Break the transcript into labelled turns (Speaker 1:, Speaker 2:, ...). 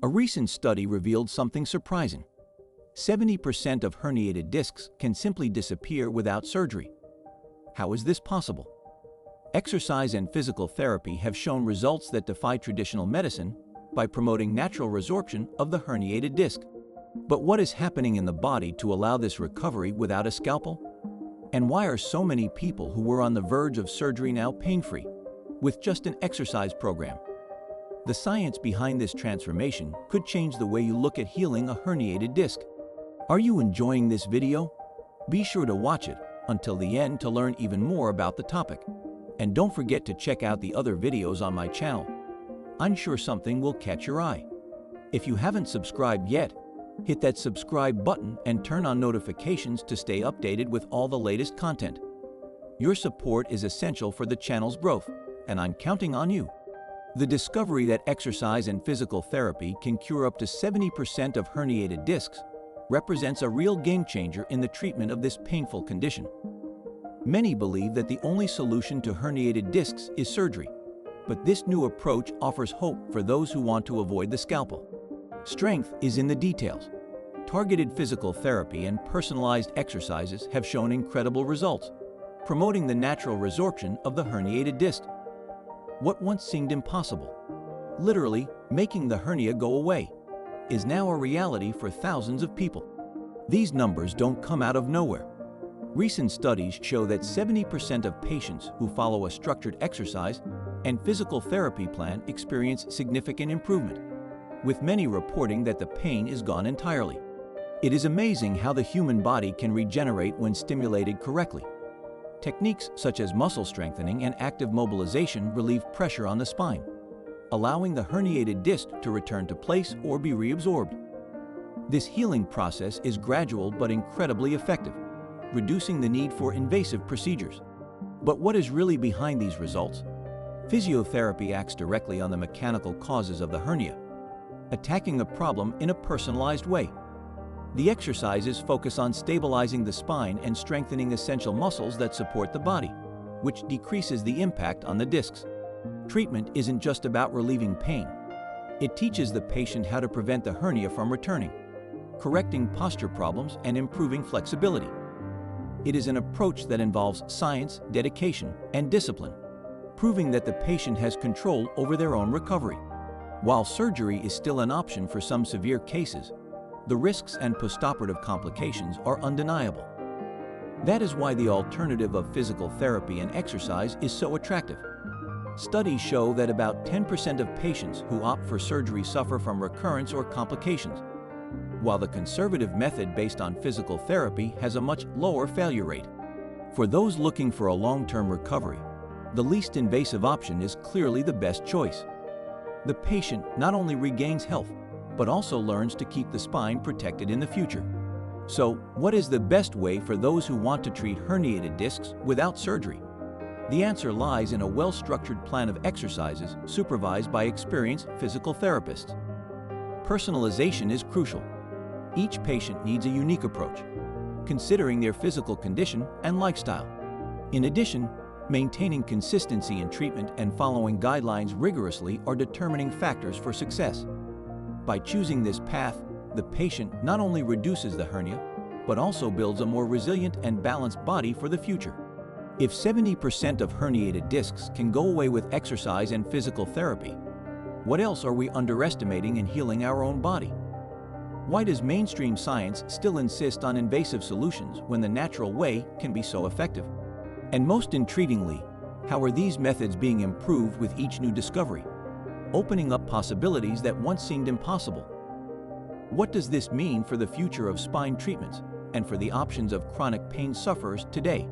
Speaker 1: A recent study revealed something surprising. 70% of herniated discs can simply disappear without surgery. How is this possible? Exercise and physical therapy have shown results that defy traditional medicine by promoting natural resorption of the herniated disc. But what is happening in the body to allow this recovery without a scalpel? And why are so many people who were on the verge of surgery now pain-free, with just an exercise program? The science behind this transformation could change the way you look at healing a herniated disc. Are you enjoying this video? Be sure to watch it until the end to learn even more about the topic. And don't forget to check out the other videos on my channel. I'm sure something will catch your eye. If you haven't subscribed yet, hit that subscribe button and turn on notifications to stay updated with all the latest content. Your support is essential for the channel's growth, and I'm counting on you. The discovery that exercise and physical therapy can cure up to 70% of herniated discs represents a real game changer in the treatment of this painful condition. Many believe that the only solution to herniated discs is surgery, but this new approach offers hope for those who want to avoid the scalpel. Strength is in the details. Targeted physical therapy and personalized exercises have shown incredible results, promoting the natural resorption of the herniated disc. What once seemed impossible, literally making the hernia go away, is now a reality for thousands of people. These numbers don't come out of nowhere. Recent studies show that 70% of patients who follow a structured exercise and physical therapy plan experience significant improvement, with many reporting that the pain is gone entirely. It is amazing how the human body can regenerate when stimulated correctly. Techniques such as muscle strengthening and active mobilization relieve pressure on the spine, allowing the herniated disc to return to place or be reabsorbed. This healing process is gradual but incredibly effective, reducing the need for invasive procedures. But what is really behind these results? Physiotherapy acts directly on the mechanical causes of the hernia, attacking the problem in a personalized way. The exercises focus on stabilizing the spine and strengthening essential muscles that support the body, which decreases the impact on the discs. Treatment isn't just about relieving pain. It teaches the patient how to prevent the hernia from returning, correcting posture problems and improving flexibility. It is an approach that involves science, dedication, and discipline, proving that the patient has control over their own recovery. While surgery is still an option for some severe cases, the risks and postoperative complications are undeniable. That is why the alternative of physical therapy and exercise is so attractive. Studies show that about 10% of patients who opt for surgery suffer from recurrence or complications, while the conservative method based on physical therapy has a much lower failure rate. For those looking for a long-term recovery, the least invasive option is clearly the best choice. The patient not only regains health, but also learns to keep the spine protected in the future. So, what is the best way for those who want to treat herniated discs without surgery? The answer lies in a well-structured plan of exercises supervised by experienced physical therapists. Personalization is crucial. Each patient needs a unique approach, considering their physical condition and lifestyle. In addition, maintaining consistency in treatment and following guidelines rigorously are determining factors for success. By choosing this path, the patient not only reduces the hernia, but also builds a more resilient and balanced body for the future. If 70% of herniated discs can go away with exercise and physical therapy, what else are we underestimating in healing our own body? Why does mainstream science still insist on invasive solutions when the natural way can be so effective? And most intriguingly, how are these methods being improved with each new discovery, opening up possibilities that once seemed impossible? What does this mean for the future of spine treatments and for the options of chronic pain sufferers today?